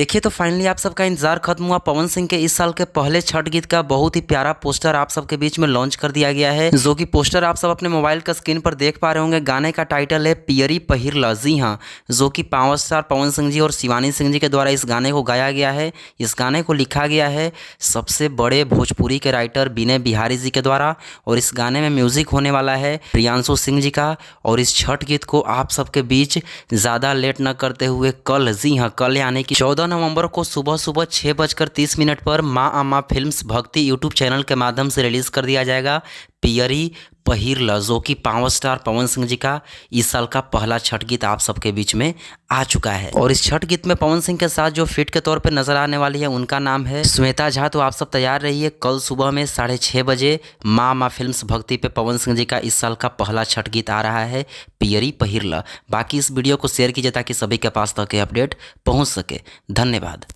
देखिए तो फाइनली आप सबका इंतजार खत्म हुआ। पवन सिंह के इस साल के पहले छठ गीत का बहुत ही प्यारा पोस्टर आप सबके बीच में लॉन्च कर दिया गया है, जो कि पोस्टर आप सब अपने मोबाइल का स्क्रीन पर देख पा रहे होंगे। गाने का टाइटल है पियरी पहिरला। जी हाँ, जो कि पावर स्टार पवन सिंह जी और शिवानी सिंह जी के द्वारा इस गाने को गाया गया है। इस गाने को लिखा गया है सबसे बड़े भोजपुरी के राइटर विनय बिहारी जी के द्वारा, और इस गाने में म्यूजिक होने वाला है प्रियांशु सिंह जी का। और इस छठ गीत को आप सबके बीच ज़्यादा लेट न करते हुए कल, जी हाँ कल यानी कि 14 नवंबर को सुबह सुबह 6:30 पर माँ अम्मा फिल्म्स भक्ति यूट्यूब चैनल के माध्यम से रिलीज कर दिया जाएगा पियरी पहिरला, जो कि पावर स्टार पवन सिंह जी का इस साल का पहला छठ गीत आप सबके बीच में आ चुका है। और इस छठ गीत में पवन सिंह के साथ जो फिट के तौर पे नजर आने वाली है उनका नाम है श्वेता झा। तो आप सब तैयार रहिए, कल सुबह में 6:30 बजे माँ अम्मा फिल्म्स भक्ति पे पवन सिंह जी का इस साल का पहला छठ गीत आ रहा है पियरी पहिरला। बाकी इस वीडियो को शेयर कीजिए ताकि सभी के पास तक अपडेट पहुँच सके। धन्यवाद।